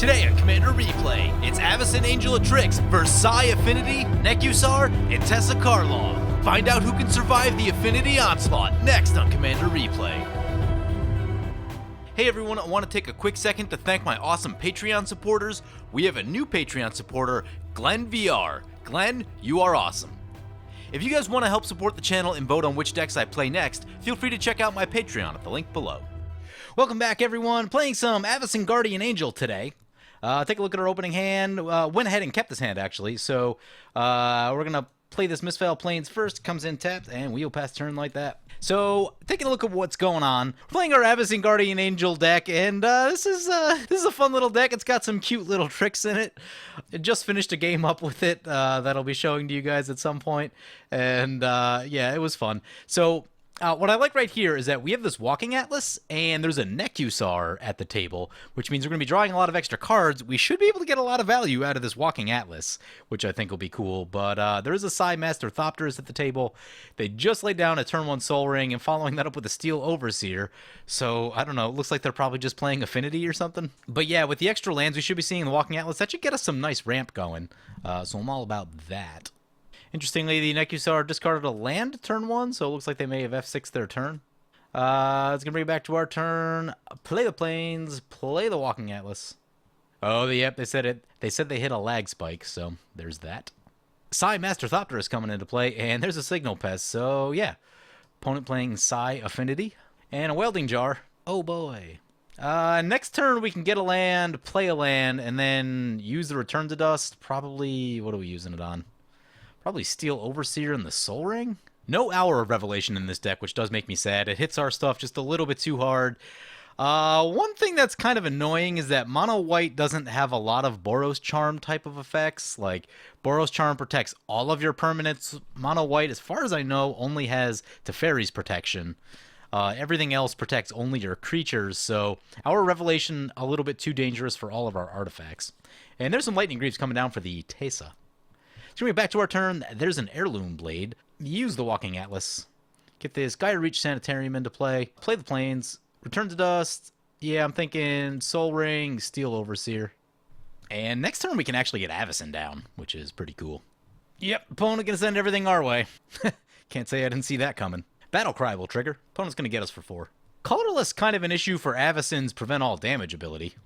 Today on Commander Replay, it's Avacyn Angel of Tricks vs. Affinity, Nekusar, and Teysa Karlov. Find out who can survive the Affinity onslaught next on Commander Replay. Hey everyone, I want to take a quick second to thank my awesome Patreon supporters. We have a new Patreon supporter, Glenn VR. Glenn, you are awesome. If you guys want to help support the channel and vote on which decks I play next, feel free to check out my Patreon at the link below. Welcome back everyone, playing some Avacyn Guardian Angel today. Take a look at our opening hand. Went ahead and kept this hand actually, so we're going to play this Misfell Plains first. Comes in tapped, and we'll pass turn like that. So, taking a look at what's going on. We're playing our Avacyn Guardian Angel deck, and this is a fun little deck. It's got some cute little tricks in it. I just finished a game up with it that I'll be showing to you guys at some point, and yeah, it was fun. So, what I like right here is that we have this Walking Atlas, and there's a Nekusar at the table, which means we're going to be drawing a lot of extra cards. We should be able to get a lot of value out of this Walking Atlas, which I think will be cool. But there is a Psi Master Thopterus at the table. They just laid down a turn 1 Soul Ring, and following that up with a Steel Overseer. So, I don't know, it looks like they're probably just playing Affinity or something. But yeah, with the extra lands we should be seeing in the Walking Atlas, that should get us some nice ramp going. So I'm all about that. Interestingly, the Nekusar discarded a land turn 1, so it looks like they may have F6 their turn. It's going to bring it back to our turn. Play the Plains, play the Walking Atlas. Oh, yep, they said it. They said they hit a lag spike, so there's that. Psi Master Thopterus coming into play, and there's a Signal Pest, so yeah. Opponent playing Psi Affinity. And a Welding Jar. Oh boy. Next turn we can get a land, play a land, and then use the Return to Dust. Probably, what are we using it on? Probably Steel Overseer and the Soul Ring? No Hour of Revelation in this deck, which does make me sad. It hits our stuff just a little bit too hard. One thing that's kind of annoying is that Mono White doesn't have a lot of Boros Charm type of effects. Like, Boros Charm protects all of your permanents. Mono White, as far as I know, only has Teferi's protection. Everything else protects only your creatures, so Hour of Revelation a little bit too dangerous for all of our artifacts. And there's some Lightning Greaves coming down for the Teysa. So we back to our turn. There's an Heirloom Blade. Use the Walking Atlas. Get this Gaia Reach Sanitarium into play. Play the Plains. Return to Dust. Yeah, I'm thinking Soul Ring, Steel Overseer. And next turn we can actually get Avacyn down, which is pretty cool. Yep, opponent gonna send everything our way. Can't say I didn't see that coming. Battle Cry will trigger. Opponent's gonna get us for 4. Colorless kind of an issue for Avacyn's Prevent All Damage ability.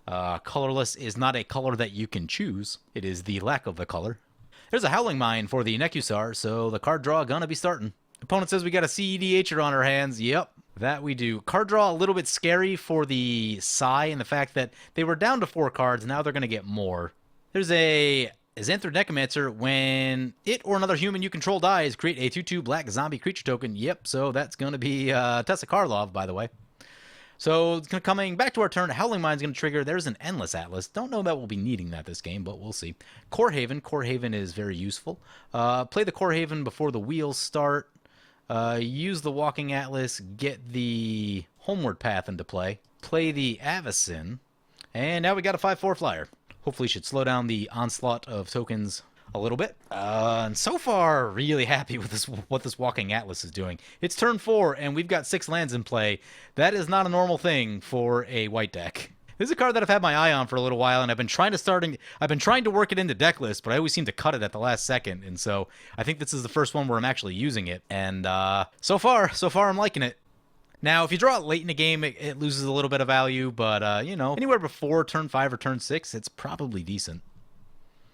Colorless is not a color that you can choose. It is the lack of the color. There's a Howling Mine for the Nekusar, so the card draw gonna be starting. Opponent says we got a CEDHer on our hands. Yep, that we do. Card draw a little bit scary for the Psi and the fact that they were down to 4 cards, now they're gonna get more. There's a Xanthrid Necromancer. When it or another human you control dies, create a 2/2 black zombie creature token. Yep, so that's gonna be Teysa Karlov, by the way. So, it's coming back to our turn. Howling Mine's going to trigger. There's an Endless Atlas. Don't know that we'll be needing that this game, but we'll see. Core Haven. Core Haven is very useful. Play the Core Haven before the wheels start. Use the Walking Atlas. Get the Homeward Path into play. Play the Avacyn. And now we got a 5/4 flyer. Hopefully should slow down the onslaught of tokens a little bit. And so far, really happy with what this Walking Atlas is doing. It's turn 4, and we've got 6 lands in play. That is not a normal thing for a white deck. This is a card that I've had my eye on for a little while, and I've been trying to work it into deck lists, but I always seem to cut it at the last second, and so I think this is the first one where I'm actually using it, and so far I'm liking it. Now, if you draw it late in the game, it loses a little bit of value, but, you know, anywhere before turn 5 or turn 6, it's probably decent.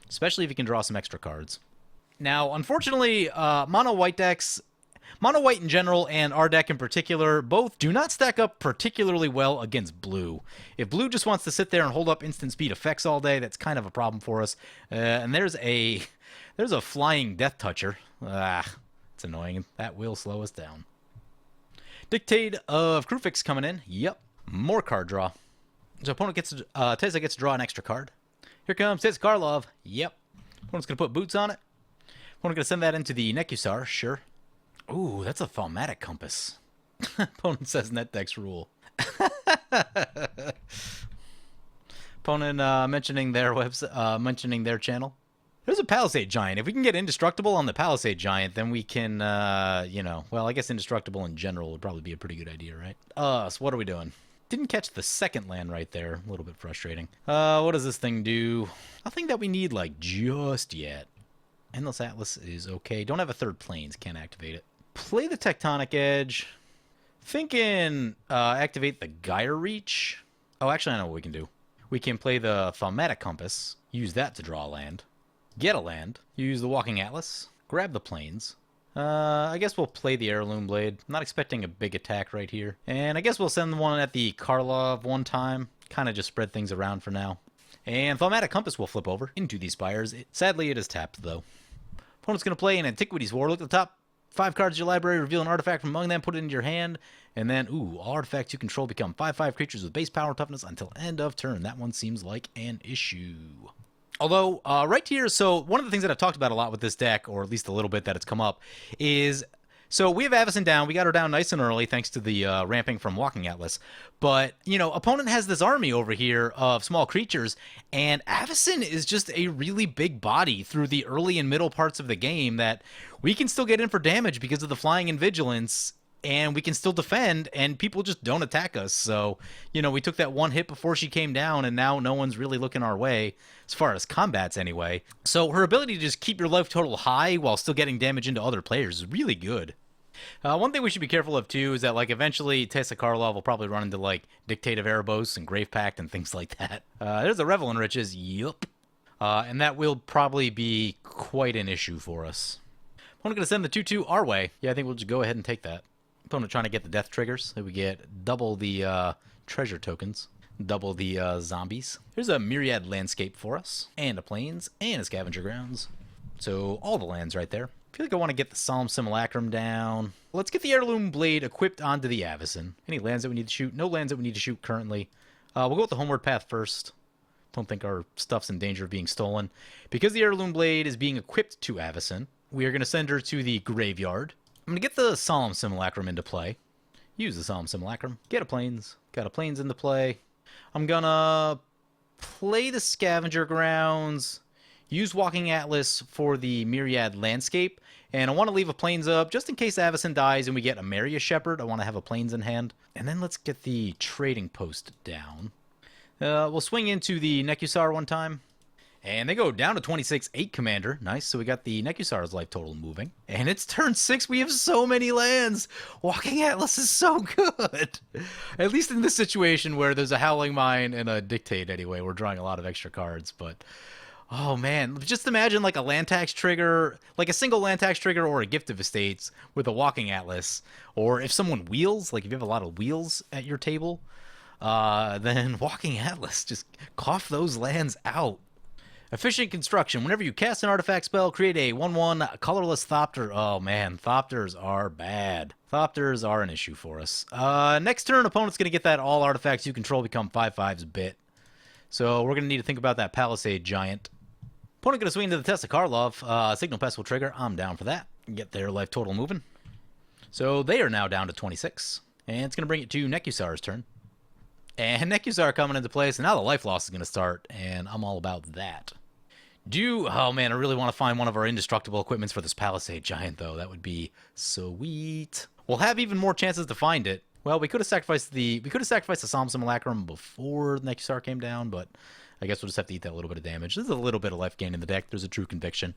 Especially if you can draw some extra cards. Now, unfortunately, Mono White decks, Mono White in general and our deck in particular, both do not stack up particularly well against Blue. If Blue just wants to sit there and hold up instant speed effects all day, that's kind of a problem for us. And there's a Flying Death Toucher. It's annoying. That will slow us down. Dictate of Krufix coming in. Yep. More card draw. So opponent gets Teysa gets to draw an extra card. Here comes Teysa Karlov. Yep. Opponent's going to put boots on it. Opponent going to send that into the Nekusar. Sure. Ooh, that's a Thaumatic Compass. Opponent says net decks rule. Opponent mentioning their channel. There's a Palisade Giant. If we can get Indestructible on the Palisade Giant, then we can, you know, well, I guess Indestructible in general would probably be a pretty good idea, right? So what are we doing? Didn't catch the second land right there. A little bit frustrating. What does this thing do? Nothing that we need, like, just yet. Endless Atlas is okay. Don't have a third plains. Can't activate it. Play the Tectonic Edge. Thinking activate the Gyre Reach. Oh, actually, I know what we can do. We can play the Thaumatic Compass. Use that to draw a land. Get a land. Use the Walking Atlas. Grab the plains. I guess we'll play the Heirloom Blade. I'm not expecting a big attack right here. And I guess we'll send one at the Karlov one time. Kind of just spread things around for now. And Thaumatic Compass will flip over into these spires. Sadly, it is tapped, though. Opponent's going to play an Antiquities War. Look at the top 5 cards of your library, reveal an artifact from among them, put it into your hand, and then, ooh, all artifacts you control become 5/5 creatures with base power and toughness until end of turn. That one seems like an issue. Although, right here, so one of the things that I've talked about a lot with this deck, or at least a little bit that it's come up, is, so we have Avacyn down. We got her down nice and early thanks to the ramping from Walking Atlas. But, you know, opponent has this army over here of small creatures, and Avacyn is just a really big body through the early and middle parts of the game that we can still get in for damage because of the flying and vigilance, and we can still defend, and people just don't attack us. So, you know, we took that one hit before she came down, and now no one's really looking our way, as far as combats anyway. So her ability to just keep your life total high while still getting damage into other players is really good. One thing we should be careful of, too, is that, like, eventually Teysa Karlov will probably run into, like, Dictate of Erebos and Grave Pact and things like that. There's a Revel in Riches, yup. And that will probably be quite an issue for us. Opponent going to send the 2/2 our way. Yeah, I think we'll just go ahead and take that. Opponent trying to get the death triggers. So we get double the treasure tokens, double the zombies. Here's a Myriad Landscape for us, and a Plains, and a Scavenger Grounds. So all the lands right there. I feel like I want to get the Solemn Simulacrum down. Let's get the Heirloom Blade equipped onto the Avacyn. Any lands that we need to shoot? No lands that we need to shoot currently. We'll go with the Homeward Path first. Don't think our stuff's in danger of being stolen. Because the Heirloom Blade is being equipped to Avacyn, we are going to send her to the Graveyard. I'm going to get the Solemn Simulacrum into play. Use the Solemn Simulacrum. Get a Plains. Got a Plains into play. I'm going to play the Scavenger Grounds. Use Walking Atlas for the Myriad Landscape. And I want to leave a Plains up just in case Avacyn dies and we get a Maria Shepherd. I want to have a Plains in hand. And then let's get the Trading Post down. We'll swing into the Nekusar one time. And they go down to 26-8 Commander. Nice. So we got the Nekusar's life total moving. And it's turn 6. We have so many lands. Walking Atlas is so good. At least in this situation where there's a Howling Mine and a Dictate anyway. We're drawing a lot of extra cards. But, oh man. Just imagine like a land tax trigger, like a single land tax trigger or a Gift of Estates with a Walking Atlas. Or if someone wheels, like if you have a lot of wheels at your table, then Walking Atlas. Just cough those lands out. Efficient Construction. Whenever you cast an artifact spell, create a 1/1 colorless Thopter. Oh man, Thopters are bad. Thopters are an issue for us. Next turn, opponent's going to get that all artifacts you control become 5/5's bit. So we're going to need to think about that Palisade Giant. Opponent going to swing to the Teysa Karlov. Signal Pest will trigger. I'm down for that. Get their life total moving. So they are now down to 26. And it's going to bring it to Nekusar's turn. And Nekusar coming into play, so now the life loss is going to start, and I'm all about that. Oh man, I really want to find one of our indestructible equipments for this Palisade Giant, though. That would be sweet. We'll have even more chances to find it. Well, we could have sacrificed the Solemn Simulacrum before Nekusar came down, but I guess we'll just have to eat that little bit of damage. There's a little bit of life gain in the deck. There's a True Conviction.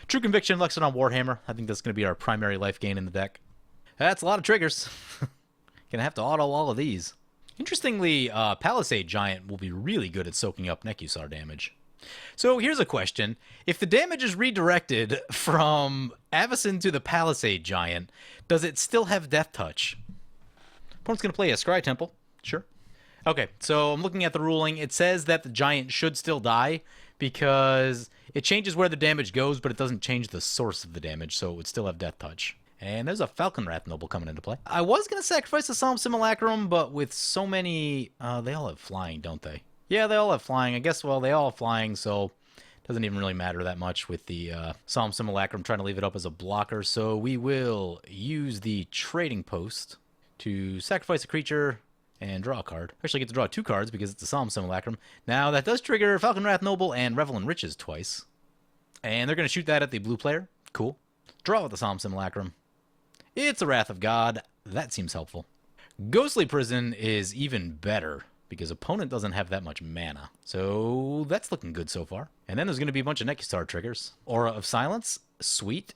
True Conviction, Luxodon Warhammer. I think that's going to be our primary life gain in the deck. That's a lot of triggers. Gonna have to auto all of these. Interestingly, Palisade Giant will be really good at soaking up Nekusar damage. So here's a question. If the damage is redirected from Avacyn to the Palisade Giant, does it still have Death Touch? Opponent's going to play a Scry Temple. Sure. Okay, so I'm looking at the ruling. It says that the Giant should still die because it changes where the damage goes, but it doesn't change the source of the damage, so it would still have Death Touch. And there's a Falconwrath Noble coming into play. I was going to sacrifice the Solemn Simulacrum, but with so many... they all have flying, don't they? Yeah, they all have flying. I guess, well, they all have flying, so it doesn't even really matter that much with the Solemn Simulacrum trying to leave it up as a blocker. So we will use the Trading Post to sacrifice a creature and draw a card. Actually, I get to draw 2 cards because it's a Solemn Simulacrum. Now, that does trigger Falconwrath Noble and Revel in Riches twice. And they're going to shoot that at the blue player. Cool. Draw with the Solemn Simulacrum. It's a Wrath of God. That seems helpful. Ghostly Prison is even better because opponent doesn't have that much mana. So that's looking good so far. And then there's going to be a bunch of Nekusar triggers. Aura of Silence, sweet.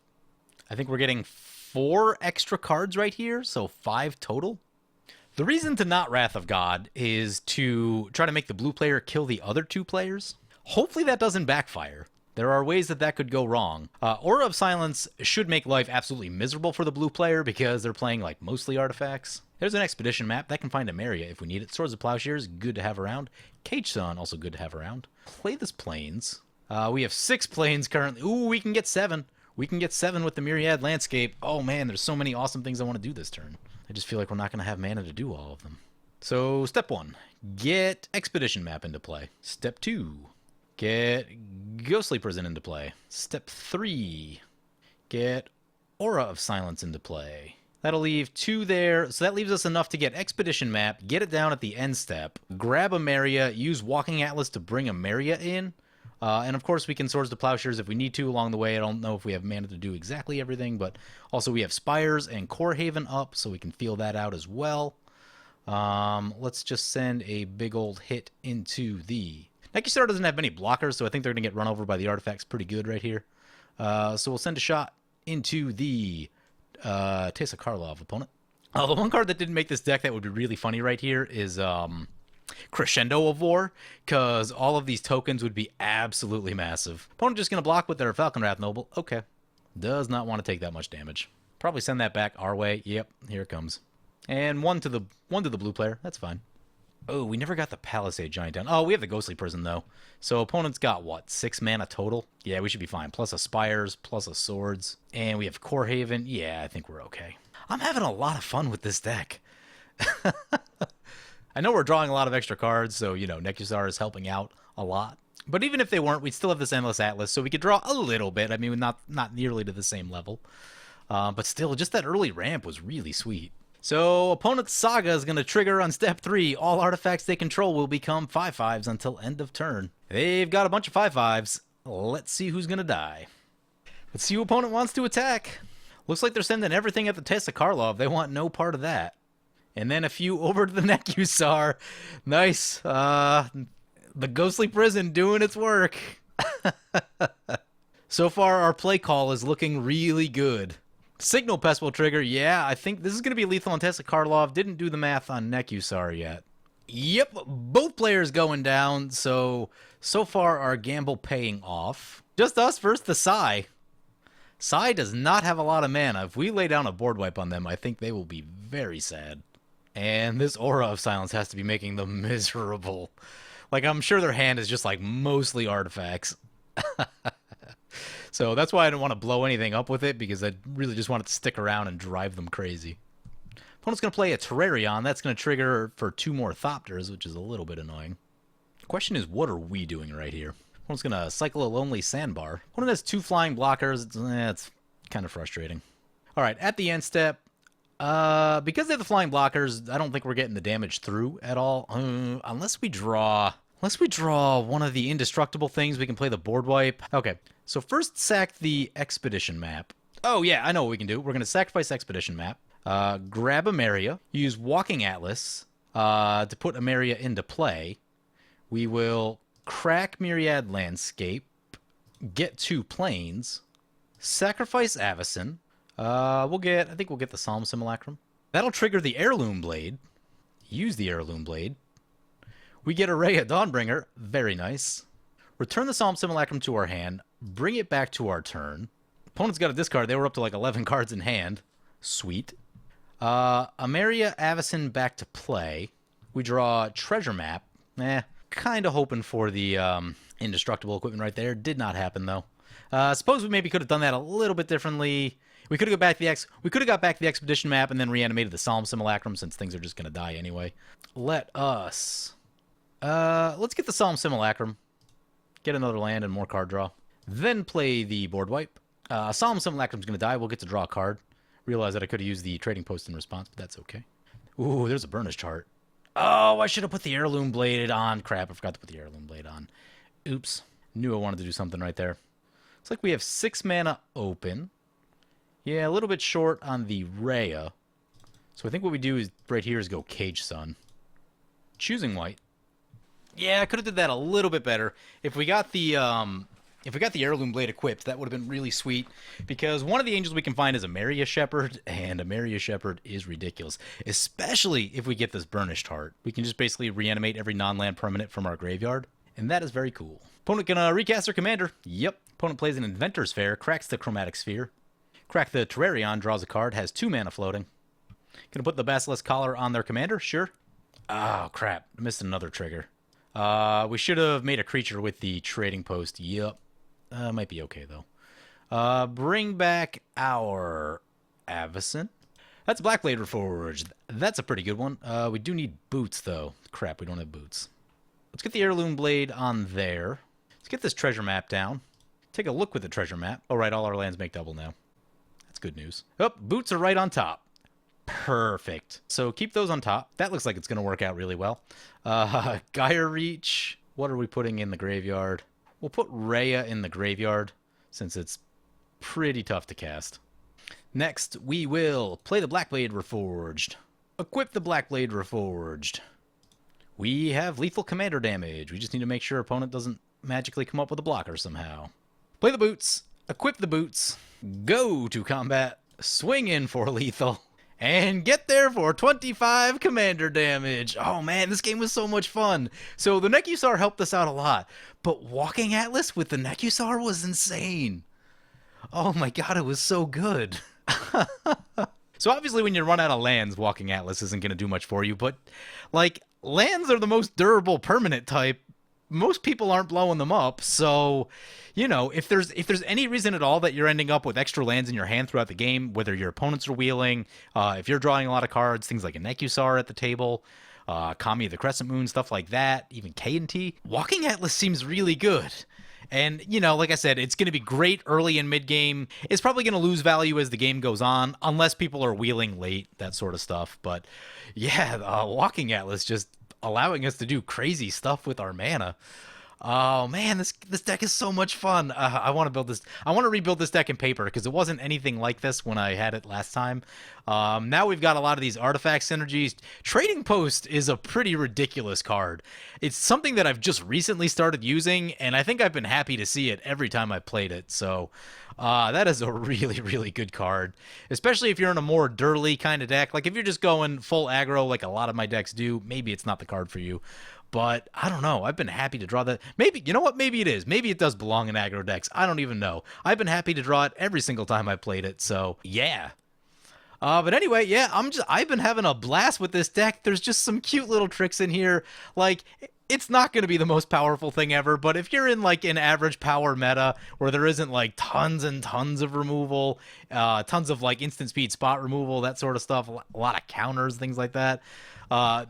I think we're getting 4 extra cards right here, so 5 total. The reason to not Wrath of God is to try to make the blue player kill the other 2 players. Hopefully that doesn't backfire. There are ways that that could go wrong. Aura of Silence should make life absolutely miserable for the blue player because they're playing like mostly artifacts. There's an expedition map that can find a Maria if we need it. Swords of Plowshares, good to have around. Cage Sun, also good to have around. Play this Plains. We have 6 planes currently. Ooh, we can get 7. We can get 7 with the Myriad Landscape. Oh man, there's so many awesome things I want to do this turn. I just feel like we're not going to have mana to do all of them. So, step 1, get Expedition Map into play. Step 2, get Ghostly Prison into play. Step 3, get Aura of Silence into play. That'll leave 2 there, so that leaves us enough to get Expedition Map, get it down at the end step, grab a Maria, use Walking Atlas to bring a Maria in, and of course we can Swords to Plowshares if we need to along the way. I don't know if we have mana to do exactly everything, but also we have Spires and Core Haven up, so we can feel that out as well. Let's just send a big old hit into the... Nekusar doesn't have many blockers, so I think they're going to get run over by the artifacts pretty good right here. So we'll send a shot into the Teysa Karlov opponent. The one card that didn't make this deck that would be really funny right here is Crescendo of War, because all of these tokens would be absolutely massive. Opponent just going to block with their Falconwrath Noble. Okay. Does not want to take that much damage. Probably send that back our way. Yep, here it comes. And one to the blue player. That's fine. Oh, we never got the Palisade Giant down. Oh, we have the Ghostly Prison, though. So opponent's got, what, 6 mana total? Yeah, we should be fine. Plus a Spires, plus a Swords. And we have Core Haven. Yeah, I think we're okay. I'm having a lot of fun with this deck. I know we're drawing a lot of extra cards, so, you know, Nekusar is helping out a lot. But even if they weren't, we'd still have this Endless Atlas, so we could draw a little bit. I mean, not nearly to the same level. But still, just that early ramp was really sweet. So, opponent's Saga is going to trigger on step 3. All artifacts they control will become 5/5s until end of turn. They've got a bunch of 5/5s. Let's see who's going to die. Let's see who opponent wants to attack. Looks like they're sending everything at the Teysa Karlov. They want no part of that. And then a few over to the Nekusar. Nice. The Ghostly Prison doing its work. So far, our play call is looking really good. Signal Pest will trigger. Yeah, I think this is going to be lethal on Teysa Karlov. Didn't do the math on Nekusar yet. Yep, both players going down. So far, our gamble paying off. Just us versus the Psy. Psy does not have a lot of mana. If we lay down a board wipe on them, I think they will be very sad. And this Aura of Silence has to be making them miserable. Like, I'm sure their hand is just, like, mostly artifacts. So that's why I didn't want to blow anything up with it, because I really just wanted to stick around and drive them crazy. Opponent's going to play a Terrarion. That's going to trigger for 2 more Thopters, which is a little bit annoying. The question is, what are we doing right here? Opponent's going to cycle a Lonely Sandbar. Opponent has 2 flying blockers. It's kind of frustrating. All right, at the end step, because they have the flying blockers, I don't think we're getting the damage through at all. Unless we draw one of the indestructible things, we can play the board wipe. Okay, so first sack the Expedition Map. Oh yeah, I know what we can do. We're going to sacrifice Expedition Map, grab a Maria, use Walking Atlas to put a Maria into play. We will crack Myriad Landscape, get 2 planes, sacrifice Avacyn. I think we'll get the Solemn Simulacrum. That'll trigger the Heirloom Blade. Use the Heirloom Blade. We get Array of Dawnbringer. Very nice. Return the Solemn Simulacrum to our hand. Bring it back to our turn. Opponent's got a discard. They were up to like 11 cards in hand. Sweet. Amaria Avacyn back to play. We draw Treasure Map. Kind of hoping for the indestructible equipment right there. Did not happen, though. Suppose we maybe could have done that a little bit differently. We could have got back the Expedition Map and then reanimated the Solemn Simulacrum, since things are just going to die anyway. Let's get the Solemn Simulacrum. Get another land and more card draw. Then play the board wipe. Solemn Simulacrum's going to die. We'll get to draw a card. Realize that I could have used the Trading Post in response, but that's okay. Ooh, there's a Burnish chart. Oh, I should have put the Heirloom Blade on. Crap, I forgot to put the Heirloom Blade on. Oops. Knew I wanted to do something right there. Looks like we have 6 mana open. Yeah, a little bit short on the Rhea. So I think what we do is right here is go Cage Sun. Choosing white. Yeah, I could have did that a little bit better. If we got the heirloom blade equipped, that would have been really sweet. Because one of the angels we can find is a Maria Shepherd, and a Maria Shepherd is ridiculous. Especially if we get this Burnished Heart. We can just basically reanimate every non-land permanent from our graveyard. And that is very cool. Opponent can recast their commander. Yep. Opponent plays an Inventor's Fair, cracks the Chromatic Sphere. Crack the Terrarion, draws a card, has 2 mana floating. Gonna put the Basilisk Collar on their commander? Sure. Oh, crap. I missed another trigger. We should have made a creature with the Trading Post. Yep. Might be okay, though. Bring back our Avacyn. That's Blackblade Reforged. That's a pretty good one. We do need boots, though. Crap, we don't have boots. Let's get the Heirloom Blade on there. Let's get this treasure map down. Take a look with the treasure map. Oh, right, all our lands make double now. That's good news. Oh, boots are right on top. Perfect. So keep those on top. That looks like it's going to work out really well. Gyre Reach. What are we putting in the graveyard? We'll put Rhea in the graveyard since it's pretty tough to cast. Next, we will play the Blackblade Reforged. Equip the Blackblade Reforged. We have lethal commander damage. We just need to make sure opponent doesn't magically come up with a blocker somehow. Play the boots. Equip the boots. Go to combat. Swing in for lethal. And get there for 25 commander damage. Oh man, this game was so much fun. So the Nekusar helped us out a lot. But Walking Atlas with the Nekusar was insane. Oh my god, it was so good. So obviously when you run out of lands, Walking Atlas isn't going to do much for you. But like, lands are the most durable permanent type. Most people aren't blowing them up, so, you know, if there's any reason at all that you're ending up with extra lands in your hand throughout the game, whether your opponents are wheeling, if you're drawing a lot of cards, things like a Nekusar at the table, Kami of the Crescent Moon, stuff like that, even K&T, Walking Atlas seems really good. And, you know, like I said, it's going to be great early and mid-game. It's probably going to lose value as the game goes on, unless people are wheeling late, that sort of stuff. But, yeah, Walking Atlas just allowing us to do crazy stuff with our mana. Oh man, this deck is so much fun. I want to build this. I want to rebuild this deck in paper because it wasn't anything like this when I had it last time. Now we've got a lot of these artifact synergies. Trading Post is a pretty ridiculous card. It's something that I've just recently started using, and I think I've been happy to see it every time I played it. So that is a really, really good card, especially if you're in a more Durly kind of deck. Like if you're just going full aggro like a lot of my decks do, maybe it's not the card for you. But I don't know. I've been happy to draw that. Maybe, you know what? Maybe it is. Maybe it does belong in aggro decks. I don't even know. I've been happy to draw it every single time I played it. So yeah. But anyway, yeah, I've been having a blast with this deck. There's just some cute little tricks in here. Like, it's not going to be the most powerful thing ever, but if you're in like an average power meta where there isn't like tons and tons of removal, tons of like instant speed spot removal, that sort of stuff, a lot of counters, things like that,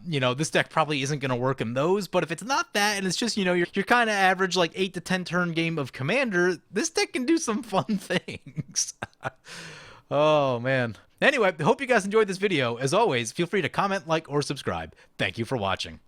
you know, this deck probably isn't going to work in those. But if it's not that and it's just, you know, you're kind of average like 8 to 10 turn game of Commander, this deck can do some fun things. Oh man. Anyway, I hope you guys enjoyed this video. As always, feel free to comment, like, or subscribe. Thank you for watching.